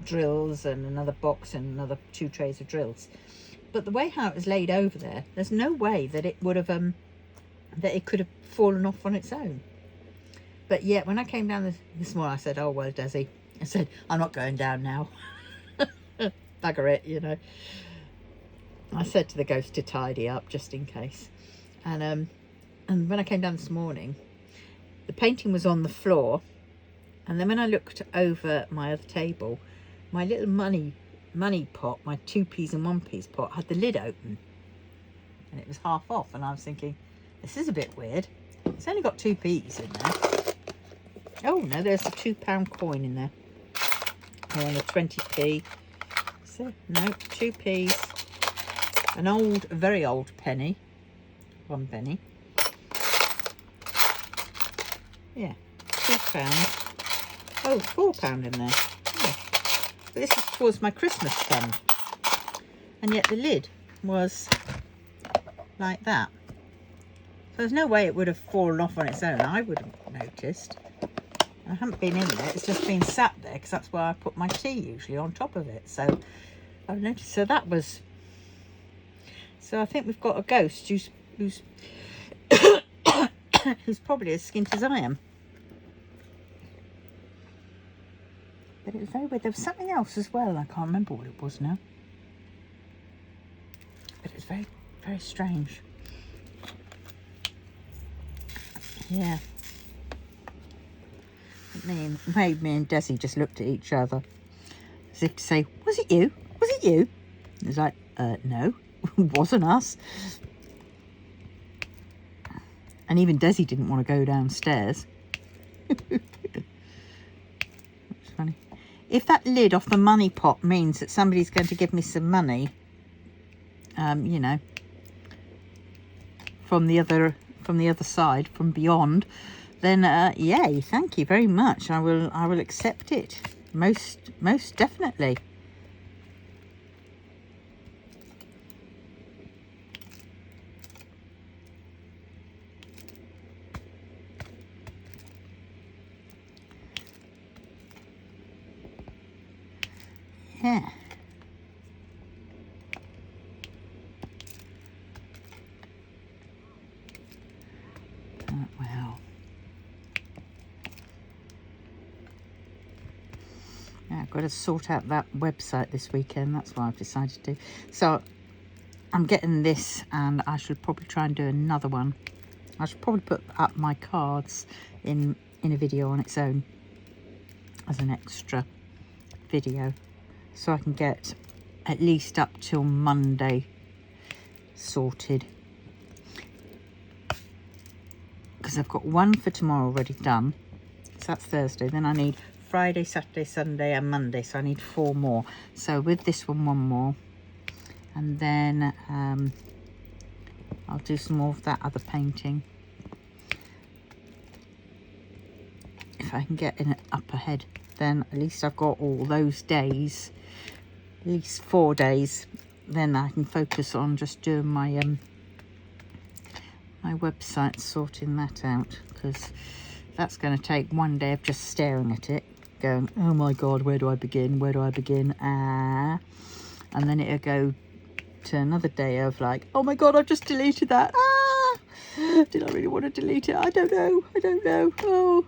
A: drills and another box and another 2 trays of drills. But the way how it was laid over there, there's no way that it would have that it could have fallen off on its own. But yet when I came down this morning, I said, oh well, Desi, I said, I'm not going down now. Bugger it, you know. I said to the ghost to tidy up just in case. And when I came down this morning, the painting was on the floor, and then when I looked over my other table, my little money pot, my 2p's and 1p's pot, had the lid open, and it was half off. And I was thinking, this is a bit weird. It's only got 2p's in there. Oh no, there's a £2 coin in there. Oh, and a 20p. So no, 2p's. An old, very old penny. 1 penny. Yeah, £2. Oh, £4 in there. Yeah. But this is towards my Christmas fund. And yet the lid was like that. So there's no way it would have fallen off on its own. I would have noticed. I haven't been in there. It's just been sat there because that's where I put my tea usually, on top of it. So I've noticed. So that was. So I think we've got a ghost who's who's probably as skint as I am. But it was very weird. There was something else as well. I can't remember what it was now. But it was very, very strange. Yeah. It made me and Desi just looked at each other as if to say, was it you? Was it you? It was like, no, it wasn't us. And even Desi didn't want to go downstairs. Which if that lid off the money pot means that somebody's going to give me some money, you know, from the other side, from beyond, then yay, thank you very much. I will accept it, most definitely. Yeah. Well. Yeah, I've got to sort out that website this weekend. That's what I've decided to do. So I'm getting this, and I should probably try and do another one. I should probably put up my cards in a video on its own as an extra video, so I can get at least up till Monday sorted, because I've got one for tomorrow already done, so that's Thursday. Then I need Friday, Saturday, Sunday and Monday, so I need 4 more. So with this one more, and then I'll do some more of that other painting if I can get it up ahead. Then at least I've got all those days, at least 4 days. Then I can focus on just doing my my website, sorting that out, because that's going to take one day of just staring at it, going, oh my god, where do I begin, where do I begin, and then it'll go to another day of like, oh my god, I've just deleted that, did I really want to delete it? I don't know. Oh.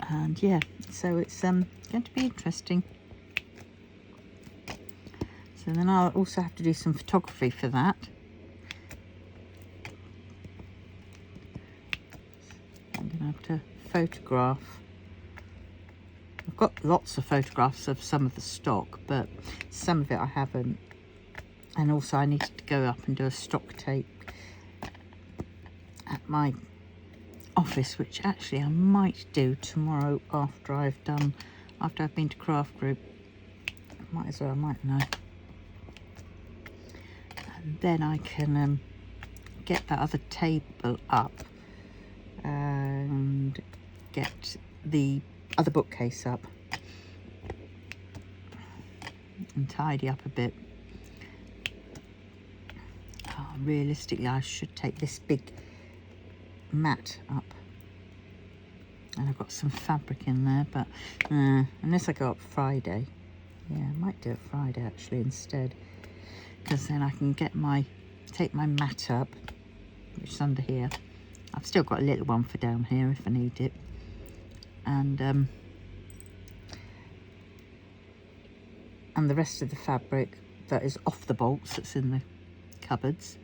A: And yeah, so it's going to be interesting. So then I'll also have to do some photography for that. I'm going to have to photograph. I've got lots of photographs of some of the stock, but some of it I haven't. And also I needed to go up and do a stock take at my office, which actually I might do tomorrow after I've been to craft group. Might as well, mightn't I? And then I can get that other table up and get the other bookcase up and tidy up a bit. Realistically, I should take this big mat up, and I've got some fabric in there, but unless I go up Friday, yeah, I might do it Friday actually instead, because then I can take my mat up, which is under here. I've still got a little one for down here if I need it, and the rest of the fabric that is off the bolts that's in the cupboards,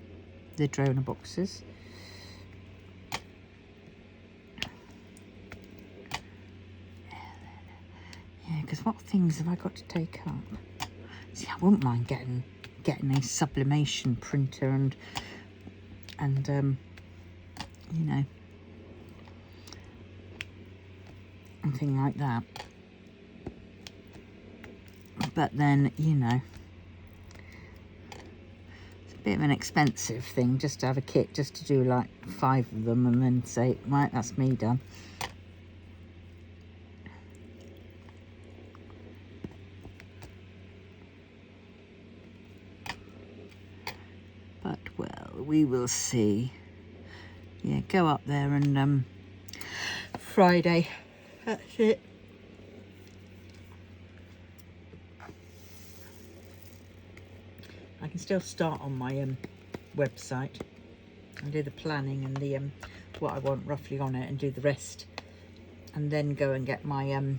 A: the donor boxes. Yeah, because what things have I got to take up? See, I wouldn't mind getting a sublimation printer and you know, anything like that. But then, you know, it's a bit of an expensive thing just to have a kit, just to do like 5 of them and then say, right, that's me done. But, well, we will see. Yeah, go up there and Friday, that's it. I can still start on my website and do the planning and the what I want roughly on it, and do the rest, and then go and get my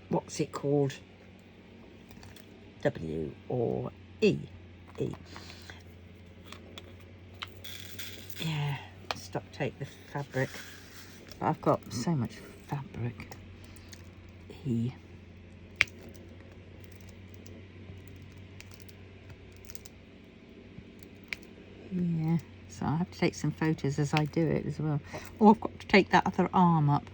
A: what's it called, W or E. Yeah, stop, take the fabric, but I've got so much fabric. E. Yeah, so I have to take some photos as I do it as well. Oh, I've got to take that other arm up.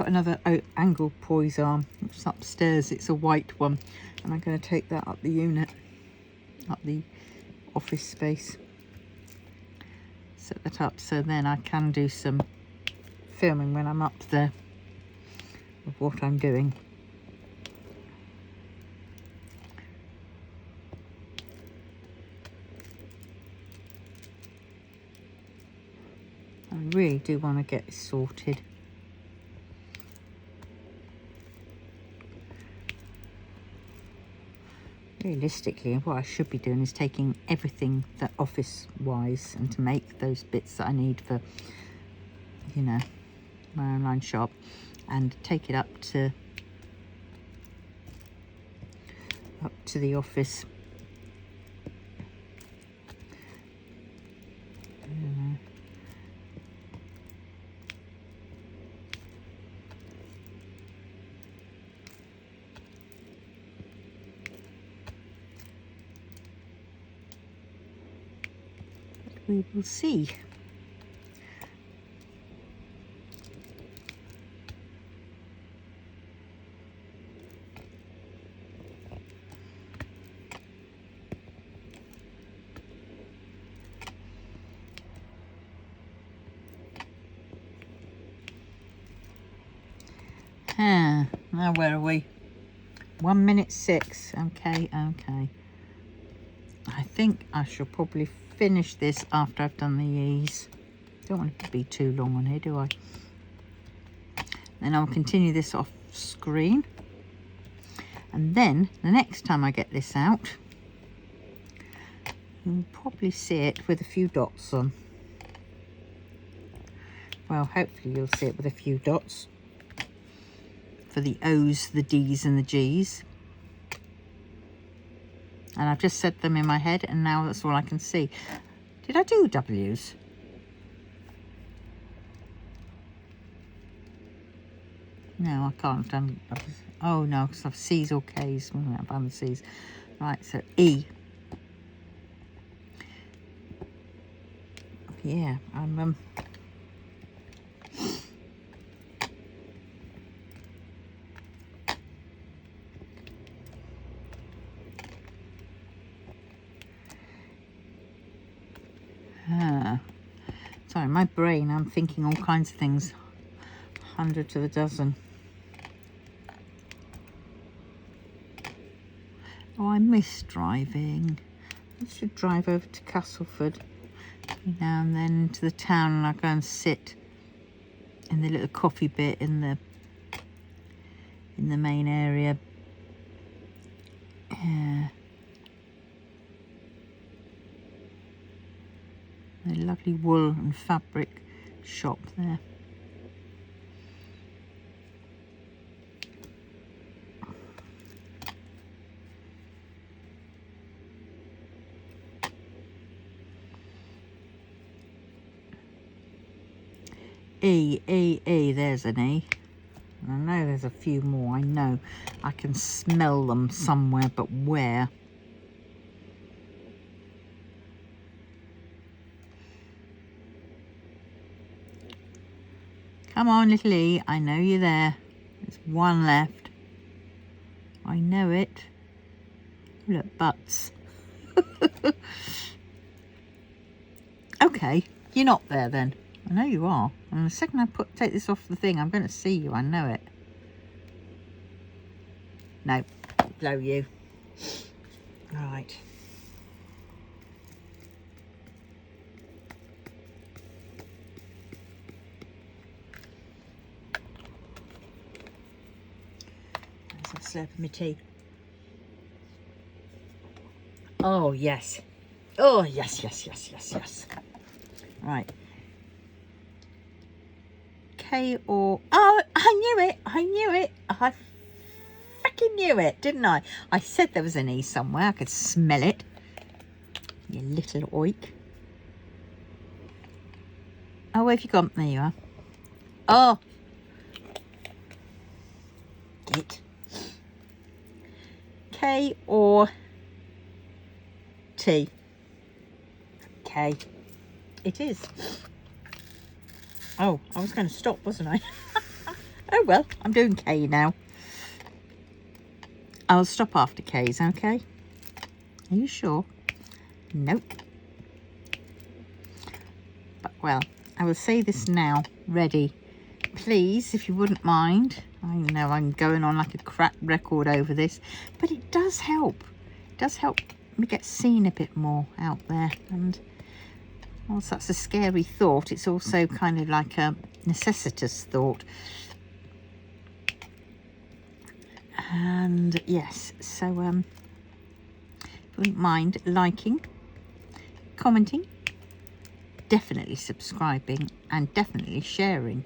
A: got another angle poise arm, which is upstairs. It's a white one, and I'm going to take that up the unit, up the office space. Set that up so then I can do some filming when I'm up there of what I'm doing. I really do want to get this sorted. Realistically, what I should be doing is taking everything that office-wise and to make those bits that I need for, you know, my online shop, and take it up to the office. We will see. Now where are we? 1:06. Okay. I think I shall probably finish this after I've done the ease. Don't want it to be too long on here, do I? Then I'll continue this off screen, and then the next time I get this out, you'll probably see it with a few dots on. Well, hopefully you'll see it with a few dots for the O's, the D's and the G's. And I've just said them in my head, and now that's all I can see. Did I do W's? No, I can't have done W's. Oh no, because I've C's or K's. I've done the C's. Right, so E. Yeah, I'm sorry, my brain, I'm thinking all kinds of things. 100 to the dozen. Oh, I miss driving. I used to drive over to Castleford every now and then to the town, and I go and sit in the little coffee bit in the main area. Yeah. A lovely wool and fabric shop there. E, there's an E. I know there's a few more, I know. I can smell them somewhere, but where? Come on, little E, I know you're there. There's one left. I know it. Look, butts. Okay, you're not there then. I know you are. And the second I take this off the thing, I'm going to see you. I know it. No, blow you. Right. Let's have a slurp of my tea. Oh, yes. Oh, yes. Right. K or... Oh, I knew it. I freaking knew it, didn't I? I said there was an E somewhere. I could smell it. You little oik. Oh, where have you gone? There you are. Oh. Get. K or T? K. It is. Oh, I was going to stop, wasn't I? Oh well, I'm doing K now. I'll stop after K's, okay? Are you sure? Nope. But well, I will say this now. Ready. Please, if you wouldn't mind. I know I'm going on like a crap record over this, but it does help. It does help me get seen a bit more out there. And whilst that's a scary thought, it's also kind of like a necessitous thought. And yes, so if you wouldn't mind liking, commenting, definitely subscribing, and definitely sharing,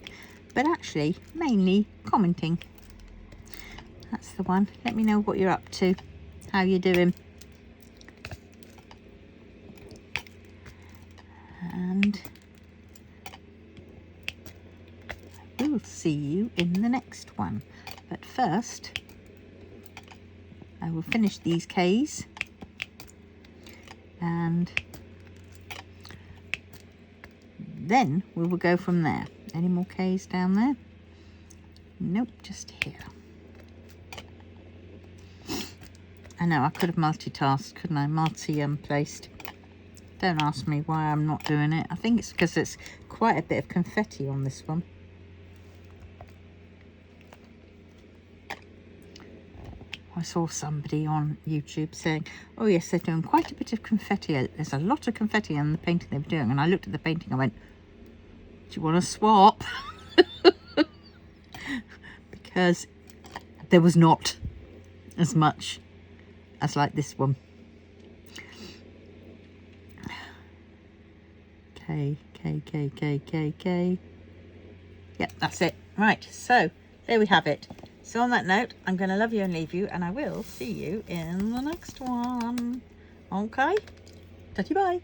A: but actually mainly commenting. That's the one. Let me know what you're up to, how you're doing, and I will see you in the next one. But first, I will finish these K's, and then we will go from there. Any more K's down there? Nope, just here. I know I could have multitasked, couldn't I? Placed. Don't ask me why I'm not doing it. I think it's because it's quite a bit of confetti on this one. I saw somebody on YouTube saying, oh yes, they're doing quite a bit of confetti. There's a lot of confetti in the painting they were doing. And I looked at the painting, I went, do you want to swap? Because there was not as much as like this one. K. Yep, that's it. Right, so there we have it. So on that note, I'm going to love you and leave you, and I will see you in the next one. Okay? Tatty bye.